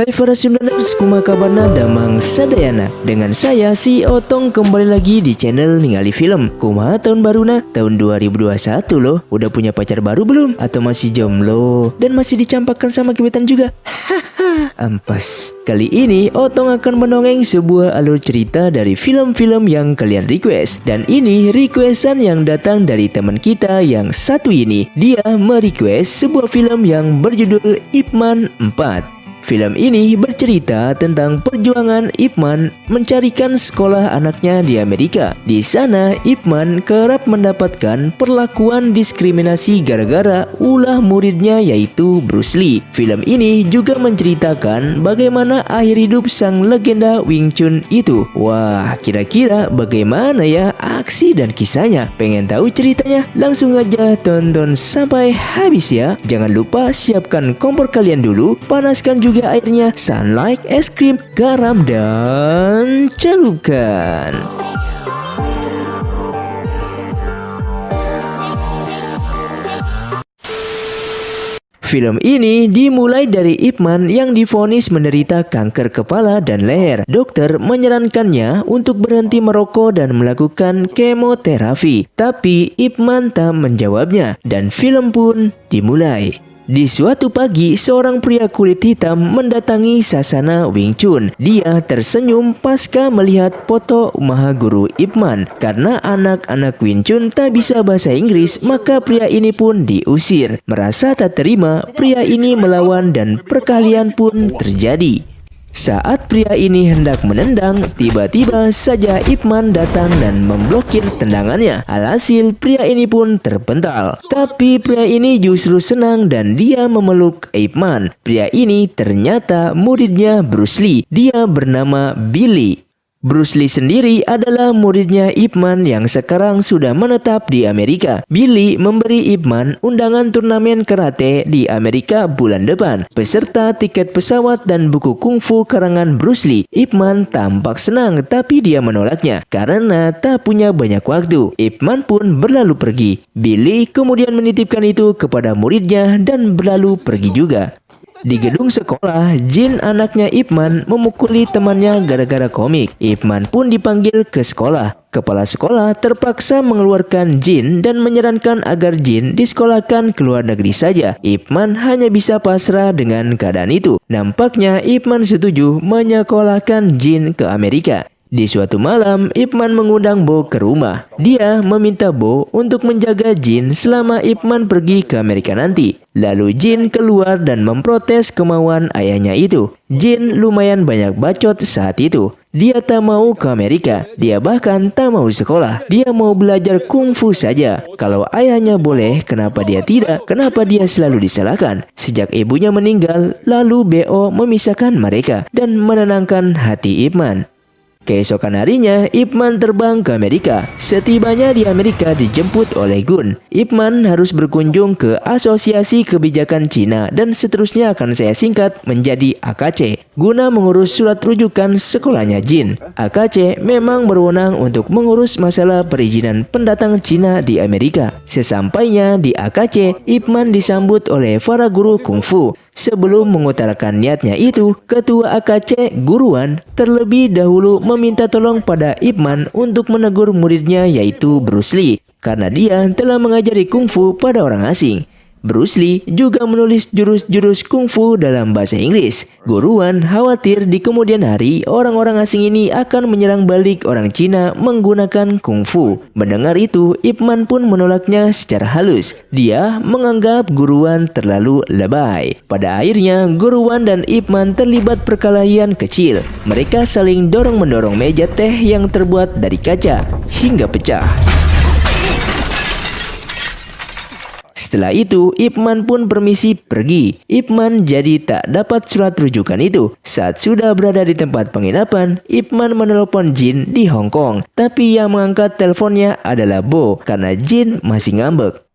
Hai para Sundaners, kumaha kabarna damang sadayana. Dengan saya si Otong kembali lagi di channel Ningali Film. Kumaha tahun baruna? Tahun 2021 loh. Udah punya pacar baru belum? Atau masih jomblo? Dan masih dicampakkan sama gebetan juga? Haha, ampas. Kali ini Otong akan mendongeng sebuah alur cerita dari film-film yang kalian request. Dan ini requestan yang datang dari teman kita yang satu ini. Dia merequest sebuah film yang berjudul Ip Man 4. Film ini bercerita tentang perjuangan Ip Man mencarikan sekolah anaknya di Amerika. Di sana, Ip Man kerap mendapatkan perlakuan diskriminasi gara-gara ulah muridnya yaitu Bruce Lee. Film ini juga menceritakan bagaimana akhir hidup sang legenda Wing Chun itu. Wah, kira-kira bagaimana ya aksi dan kisahnya? Pengen tahu ceritanya? Langsung aja tonton sampai habis ya. Jangan lupa siapkan kompor kalian dulu, panaskan juga airnya, sunlight, es krim, garam, dan celupkan. Film ini dimulai dari Ip Man yang divonis menderita kanker kepala dan leher. Dokter menyarankannya untuk berhenti merokok dan melakukan kemoterapi. Tapi Ip Man tak menjawabnya dan film pun dimulai. Di suatu pagi, seorang pria kulit hitam mendatangi sasana Wing Chun. Dia tersenyum pasca melihat foto maha guru Ip Man. Karena anak-anak Wing Chun tak bisa bahasa Inggris, maka pria ini pun diusir. Merasa tak terima, pria ini melawan dan perkelahian pun terjadi. Saat pria ini hendak menendang, tiba-tiba saja Ip Man datang dan memblokir tendangannya. Alhasil pria ini pun terpental. Tapi pria ini justru senang dan dia memeluk Ip Man. Pria ini ternyata muridnya Bruce Lee. Dia bernama Billy. Bruce Lee sendiri adalah muridnya Ip Man yang sekarang sudah menetap di Amerika. Billy memberi Ip Man undangan turnamen karate di Amerika bulan depan, beserta tiket pesawat dan buku kungfu karangan Bruce Lee. Ip Man tampak senang, tapi dia menolaknya karena tak punya banyak waktu. Ip Man pun berlalu pergi. Billy kemudian menitipkan itu kepada muridnya dan berlalu pergi juga. Di gedung sekolah, Jin anaknya Ip Man memukuli temannya gara-gara komik. Ip Man pun dipanggil ke sekolah. Kepala sekolah terpaksa mengeluarkan Jin dan menyarankan agar Jin disekolahkan ke luar negeri saja. Ip Man hanya bisa pasrah dengan keadaan itu. Nampaknya Ip Man setuju menyekolahkan Jin ke Amerika. Di suatu malam, Ip Man mengundang Bo ke rumah. Dia meminta Bo untuk menjaga Jin selama Ip Man pergi ke Amerika nanti. Lalu Jin keluar dan memprotes kemauan ayahnya itu. Jin lumayan banyak bacot saat itu. Dia tak mau ke Amerika. Dia bahkan tak mau sekolah. Dia mau belajar kungfu saja. Kalau ayahnya boleh, kenapa dia tidak? Kenapa dia selalu disalahkan? Sejak ibunya meninggal, lalu Bo memisahkan mereka dan menenangkan hati Ip Man. Keesokan harinya, Ip Man terbang ke Amerika. Setibanya di Amerika dijemput oleh Gun. Ip Man harus berkunjung ke Asosiasi Kebijakan Cina dan seterusnya akan saya singkat menjadi AKC guna mengurus surat rujukan sekolahnya Jin. AKC memang berwenang untuk mengurus masalah perizinan pendatang Cina di Amerika. Sesampainya di AKC, Ip Man disambut oleh para guru kungfu. Sebelum mengutarakan niatnya itu, ketua AKC Guruan terlebih dahulu meminta tolong pada Ip Man untuk menegur muridnya yaitu Bruce Lee karena dia telah mengajari kungfu pada orang asing. Bruce Lee juga menulis jurus-jurus kungfu dalam bahasa Inggris. Guruan khawatir di kemudian hari orang-orang asing ini akan menyerang balik orang Cina menggunakan kungfu. Mendengar itu, Ip Man pun menolaknya secara halus. Dia menganggap Guruan terlalu lebay. Pada akhirnya, Guruan dan Ip Man terlibat perkelahian kecil. Mereka saling dorong-mendorong meja teh yang terbuat dari kaca hingga pecah. Setelah itu, Ip Man pun permisi pergi. Ip Man jadi tak dapat surat rujukan itu. Saat sudah berada di tempat penginapan, Ip Man menelepon Jin di Hong Kong. Tapi yang mengangkat teleponnya adalah Bo karena Jin masih ngambek.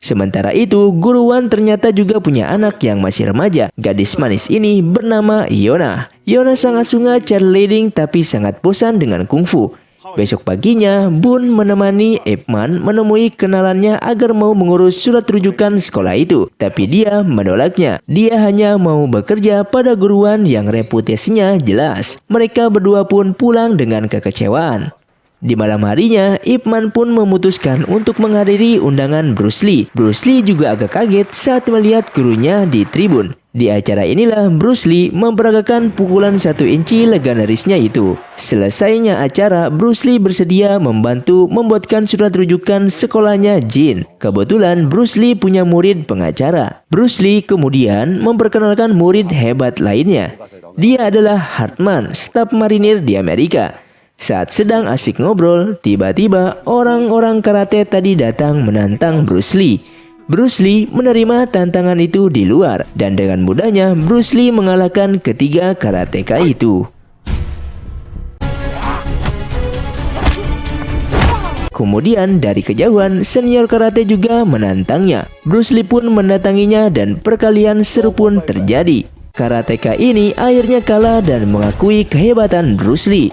Sementara itu, Guruan ternyata juga punya anak yang masih remaja. Gadis manis ini bernama Yona. Yona sangat suka cheerleading tapi sangat bosan dengan kungfu. Besok paginya, Bun menemani Ip Man menemui kenalannya agar mau mengurus surat rujukan sekolah itu. Tapi dia menolaknya. Dia hanya mau bekerja pada guruan yang reputasinya jelas. Mereka berdua pun pulang dengan kekecewaan. Di malam harinya, Ip Man pun memutuskan untuk menghadiri undangan Bruce Lee. Bruce Lee juga agak kaget saat melihat gurunya di tribun. Di acara inilah Bruce Lee memperagakan pukulan 1 inci legendarisnya itu. Selesainya acara, Bruce Lee bersedia membantu membuatkan surat rujukan sekolahnya Jin. Kebetulan Bruce Lee punya murid pengacara. Bruce Lee kemudian memperkenalkan murid hebat lainnya. Dia adalah Hartman, staf marinir di Amerika. Saat sedang asik ngobrol, tiba-tiba orang-orang karate tadi datang menantang Bruce Lee. Bruce Lee menerima tantangan itu di luar, dan dengan mudahnya Bruce Lee mengalahkan ketiga karateka itu. Kemudian dari kejauhan, senior karate juga menantangnya. Bruce Lee pun mendatanginya dan perkalian seru pun terjadi. Karateka ini akhirnya kalah dan mengakui kehebatan Bruce Lee.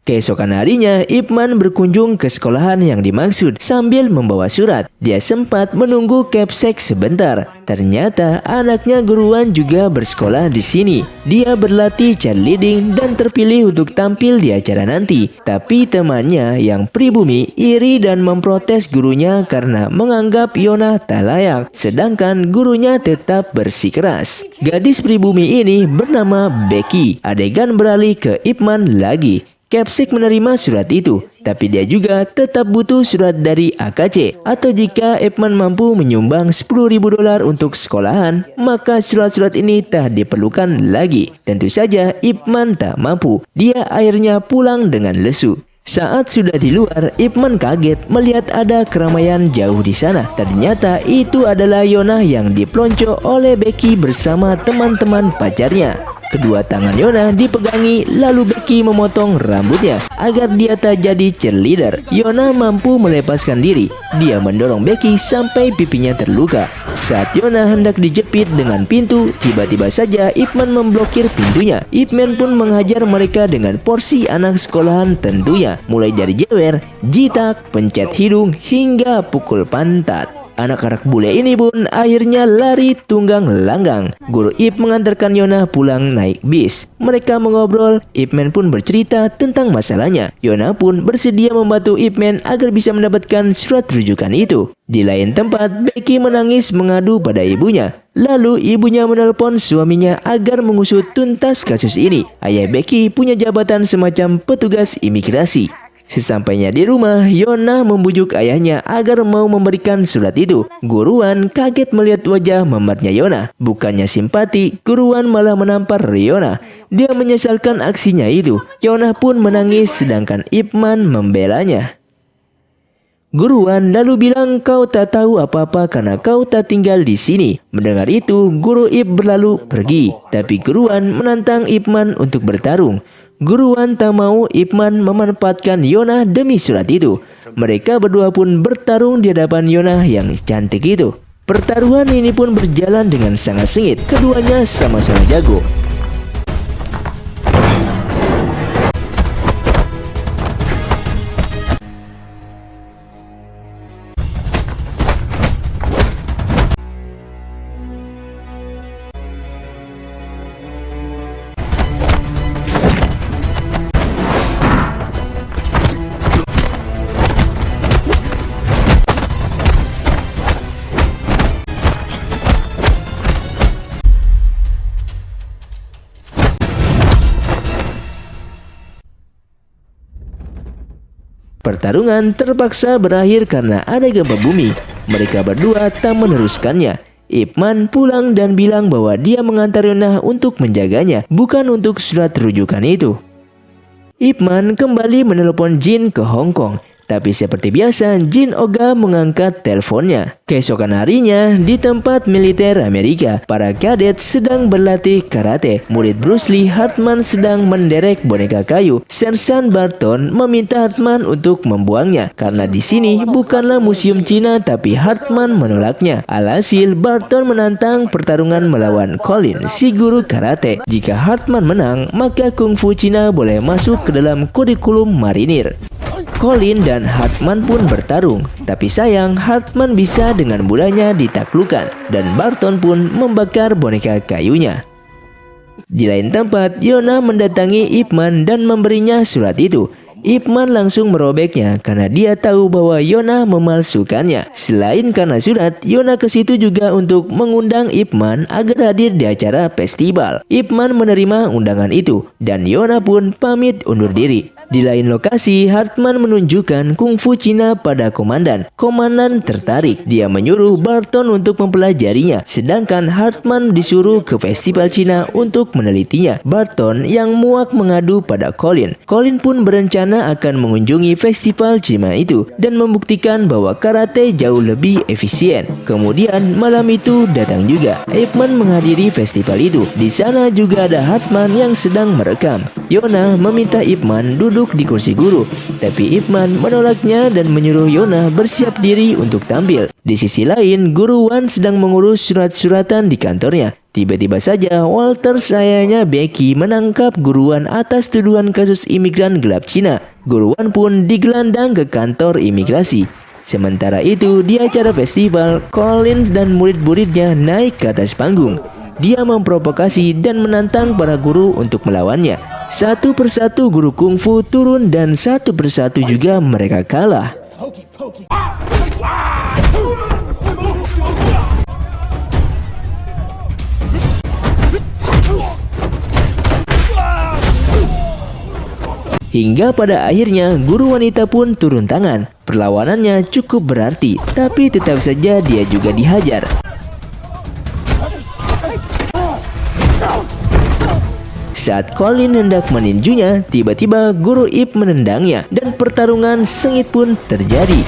Keesokan harinya, Ip Man berkunjung ke sekolahan yang dimaksud sambil membawa surat. Dia sempat menunggu Capsek sebentar. Ternyata anaknya guruan juga bersekolah di sini. Dia berlatih cheerleading dan terpilih untuk tampil di acara nanti. Tapi temannya yang pribumi iri dan memprotes gurunya karena menganggap Yona tak layak. Sedangkan gurunya tetap bersikeras. Gadis pribumi ini bernama Becky. Adegan beralih ke Ip Man lagi. Capsek menerima surat itu, tapi dia juga tetap butuh surat dari AKC. Atau jika Ip Man mampu menyumbang $10.000 untuk sekolahan, maka surat-surat ini tak diperlukan lagi. Tentu saja Ip Man tak mampu. Dia akhirnya pulang dengan lesu. Saat sudah di luar, Ip Man kaget melihat ada keramaian jauh di sana. Ternyata itu adalah Yona yang dipelonco oleh Becky bersama teman-teman pacarnya. Kedua tangan Yona dipegangi, lalu Becky memotong rambutnya agar dia tak jadi cheerleader. Yona mampu melepaskan diri. Dia mendorong Becky sampai pipinya terluka. Saat Yona hendak dijepit dengan pintu, tiba-tiba saja Ip Man memblokir pintunya. Ip Man pun menghajar mereka dengan porsi anak sekolahan tentunya, mulai dari jewer, jitak, pencet hidung, hingga pukul pantat. Anak-anak bule ini pun akhirnya lari tunggang langgang. Guru Ip mengantarkan Yona pulang naik bis. Mereka mengobrol, Ip Man pun bercerita tentang masalahnya. Yona pun bersedia membantu Ip Man agar bisa mendapatkan surat rujukan itu. Di lain tempat, Becky menangis mengadu pada ibunya. Lalu ibunya menelpon suaminya agar mengusut tuntas kasus ini. Ayah Becky punya jabatan semacam petugas imigrasi. Sesampainya di rumah, Yona membujuk ayahnya agar mau memberikan surat itu. Guruan kaget melihat wajah memarnya Yona. Bukannya simpati, Guruan malah menampar Yona. Dia menyesalkan aksinya itu. Yona pun menangis sedangkan Ip Man membelanya. Guruan lalu bilang, kau tak tahu apa-apa karena kau tak tinggal di sini. Mendengar itu, Guru Ip berlalu pergi. Tapi Guruan menantang Ip Man untuk bertarung. Guruan tak mau Ip Man memanfaatkan Yona demi surat itu. Mereka berdua pun bertarung di hadapan Yona yang cantik itu. Pertaruhan ini pun berjalan dengan sangat sengit. Keduanya sama-sama jago. Pertarungan terpaksa berakhir karena ada gempa bumi. Mereka berdua tak meneruskannya. Ip Man pulang dan bilang bahwa dia mengantar Yona untuk menjaganya, bukan untuk surat rujukan itu. Ip Man kembali menelpon Jin ke Hong Kong. Tapi seperti biasa, Jin ogah mengangkat teleponnya. Keesokan harinya, di tempat militer Amerika, para kadet sedang berlatih karate. Murid Bruce Lee, Hartman, sedang menderek boneka kayu. Sersan Barton meminta Hartman untuk membuangnya karena di sini bukanlah museum Cina, tapi Hartman menolaknya. Alhasil, Barton menantang pertarungan melawan Colin, si guru karate. Jika Hartman menang, maka kungfu Cina boleh masuk ke dalam kurikulum marinir. Colin dan Hartman pun bertarung, tapi sayang Hartman bisa dengan mudahnya ditaklukkan dan Barton pun membakar boneka kayunya. Di lain tempat, Yona mendatangi Ip Man dan memberinya surat itu. Ip Man langsung merobeknya karena dia tahu bahwa Yona memalsukannya. Selain karena surat, Yona ke situ juga untuk mengundang Ip Man agar hadir di acara festival. Ip Man menerima undangan itu dan Yona pun pamit undur diri. Di lain lokasi, Hartman menunjukkan kungfu Cina pada komandan. Komandan tertarik. Dia menyuruh Barton untuk mempelajarinya, sedangkan Hartman disuruh ke festival Cina untuk menelitinya. Barton yang muak mengadu pada Colin. Colin pun berencana akan mengunjungi festival Cina itu dan membuktikan bahwa karate jauh lebih efisien. Kemudian malam itu datang juga. Ip Man menghadiri festival itu. Di sana juga ada Hartman yang sedang merekam. Yona meminta Ip Man duduk di kursi guru, tapi Ip Man menolaknya dan menyuruh Yona bersiap diri untuk tampil. Di sisi lain, Guru Wan sedang mengurus surat-suratan di kantornya. Tiba-tiba saja Walter, ayahnya Becky, menangkap Guru Wan atas tuduhan kasus imigran gelap Cina. Guru Wan pun digelandang ke kantor imigrasi. Sementara itu, di acara festival, Collins dan murid-muridnya naik ke atas panggung. Dia memprovokasi dan menantang para guru untuk melawannya. Satu persatu guru kungfu turun dan satu persatu juga mereka kalah. Hingga pada akhirnya guru wanita pun turun tangan. Perlawanannya cukup berarti, tapi tetap saja dia juga dihajar. Saat Colin hendak meninjunya, tiba-tiba Guru Ip menendangnya dan pertarungan sengit pun terjadi.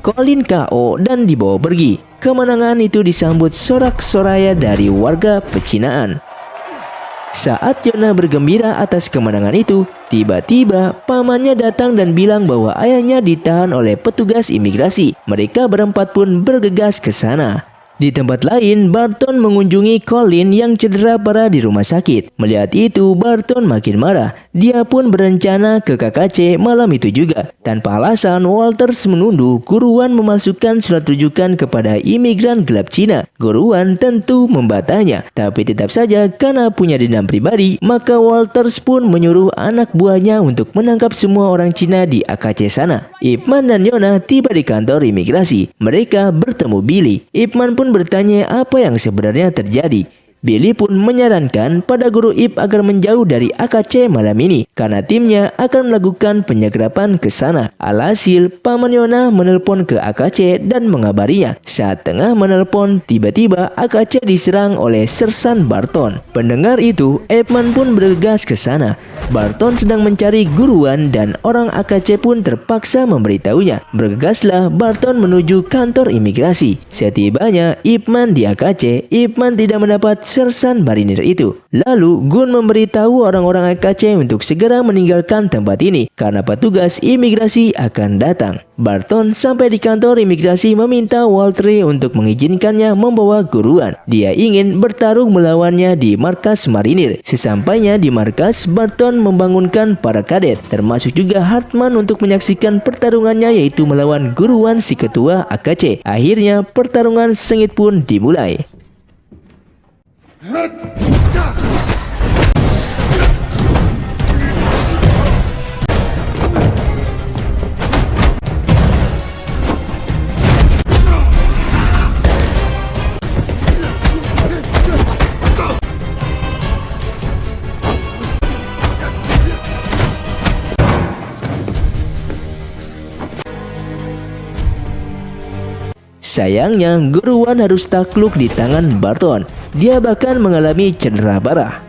Colin KO dan dibawa pergi. Kemenangan itu disambut sorak-soraya dari warga pecinaan. Saat Yona bergembira atas kemenangan itu, tiba-tiba pamannya datang dan bilang bahwa ayahnya ditahan oleh petugas imigrasi. Mereka berempat pun bergegas ke sana. Di tempat lain, Barton mengunjungi Colin yang cedera parah di rumah sakit. Melihat itu, Barton makin marah. Dia pun berencana ke KKC malam itu juga. Tanpa alasan, Walters menuduh Guru Wan memalsukan surat rujukan kepada imigran gelap Cina. Guru Wan tentu membantahnya, tapi tetap saja karena punya dendam pribadi, maka Walters pun menyuruh anak buahnya untuk menangkap semua orang Cina di AKC sana. Ip Man dan Yona tiba di kantor imigrasi. Mereka bertemu Billy. Ip Man pun bertanya apa yang sebenarnya terjadi. Billy pun menyarankan pada Guru Ip agar menjauh dari AKC malam ini karena timnya akan melakukan penyegrapan ke sana. Alhasil, Paman Yona menelpon ke AKC dan mengabarinya. Saat tengah menelpon, tiba-tiba AKC diserang oleh Sersan Barton. Pendengar itu, Ip Man pun bergegas ke sana. Barton sedang mencari Guru Wan dan orang AKC pun terpaksa memberitahunya. Bergegaslah Barton menuju kantor imigrasi. Setibanya Ip Man di AKC, Ip Man tidak mendapat sersan marinir itu. Lalu Gun memberitahu orang-orang AKC untuk segera meninggalkan tempat ini karena petugas imigrasi akan datang. Barton sampai di kantor imigrasi meminta Walter untuk mengizinkannya membawa Guru Wan. Dia ingin bertarung melawannya di markas marinir. Sesampainya di markas, Barton membangunkan para kadet, termasuk juga Hartman untuk menyaksikan pertarungannya yaitu melawan Guru Wan si ketua AKC. Akhirnya pertarungan sengit pun dimulai. Sayangnya, Guruwan harus takluk di tangan Barton. Dia bahkan mengalami cedera parah.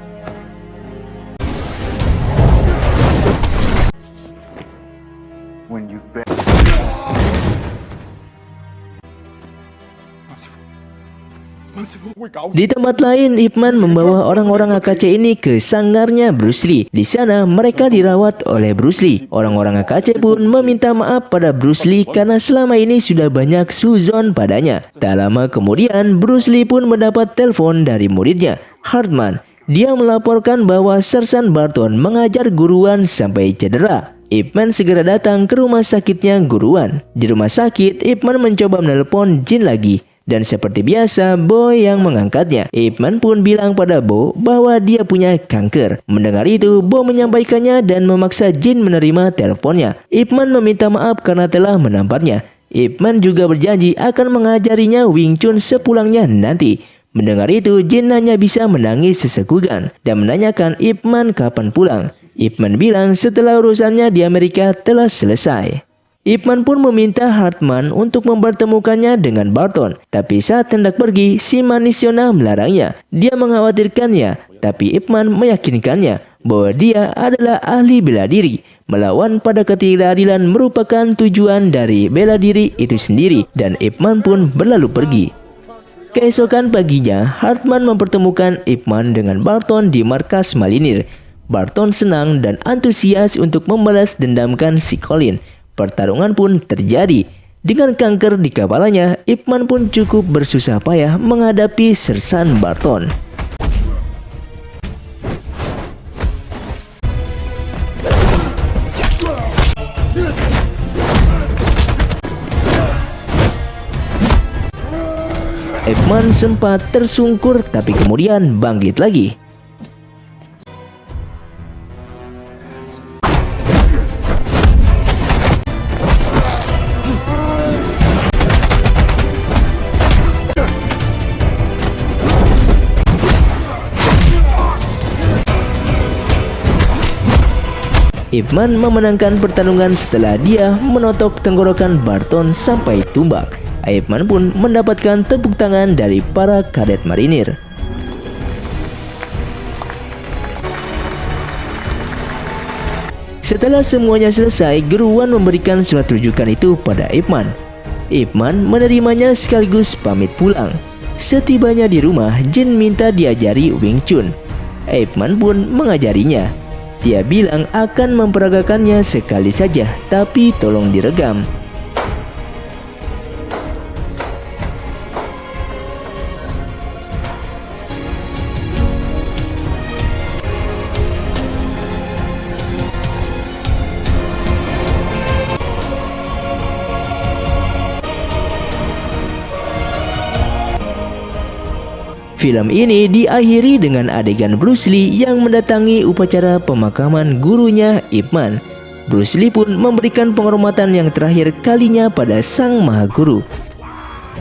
Di tempat lain, Ip Man membawa orang-orang AKC ini ke sanggarnya Bruce Lee. Di sana, mereka dirawat oleh Bruce Lee. Orang-orang AKC pun meminta maaf pada Bruce Lee karena selama ini sudah banyak suzon padanya. Tak lama kemudian, Bruce Lee pun mendapat telepon dari muridnya, Hartman. Dia melaporkan bahwa Sersan Barton mengajar Guruwan sampai cedera. Ip Man segera datang ke rumah sakitnya Guruwan. Di rumah sakit, Ip Man mencoba menelpon Jin lagi. Dan seperti biasa, Bo yang mengangkatnya. Ip Man pun bilang pada Bo bahwa dia punya kanker. Mendengar itu, Bo menyampaikannya dan memaksa Jin menerima teleponnya. Ip Man meminta maaf karena telah menamparnya. Ip Man juga berjanji akan mengajarinya Wing Chun sepulangnya nanti. Mendengar itu, Jin hanya bisa menangis sesegukan dan menanyakan Ip Man kapan pulang. Ip Man bilang setelah urusannya di Amerika telah selesai. Ip Man pun meminta Hartman untuk mempertemukannya dengan Barton. Tapi saat hendak pergi, si manis Yona melarangnya. Dia mengkhawatirkannya, tapi Ip Man meyakinkannya bahwa dia adalah ahli bela diri. Melawan pada ketidakadilan merupakan tujuan dari bela diri itu sendiri, dan Ip Man pun berlalu pergi. Keesokan paginya, Hartman mempertemukan Ip Man dengan Barton di markas Malinir. Barton senang dan antusias untuk membalas dendamkan si Colin. Pertarungan pun terjadi. Dengan kanker di kepalanya, Ip Man pun cukup bersusah payah menghadapi Sersan Barton. Ip Man sempat tersungkur tapi kemudian bangkit lagi. Ip Man memenangkan pertarungan setelah dia menotok tenggorokan Barton sampai tumbang. Ip Man pun mendapatkan tepuk tangan dari para kadet marinir. Setelah semuanya selesai, Guruwan memberikan surat rujukan itu pada Ip Man. Ip Man menerimanya sekaligus pamit pulang. Setibanya di rumah, Jin minta diajari Wing Chun. Ip Man pun mengajarinya. Dia bilang akan memperagakannya sekali saja, tapi tolong diregam. Film ini diakhiri dengan adegan Bruce Lee yang mendatangi upacara pemakaman gurunya Ip Man. Bruce Lee pun memberikan penghormatan yang terakhir kalinya pada sang maha guru.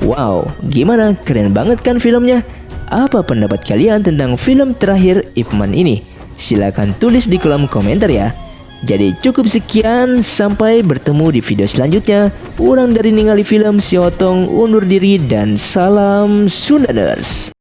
Wow, gimana? Keren banget kan filmnya? Apa pendapat kalian tentang film terakhir Ip Man ini? Silahkan tulis di kolom komentar ya. Jadi cukup sekian, sampai bertemu di video selanjutnya. Urang dari Ningali Film Si Otong undur diri dan salam Sundaners.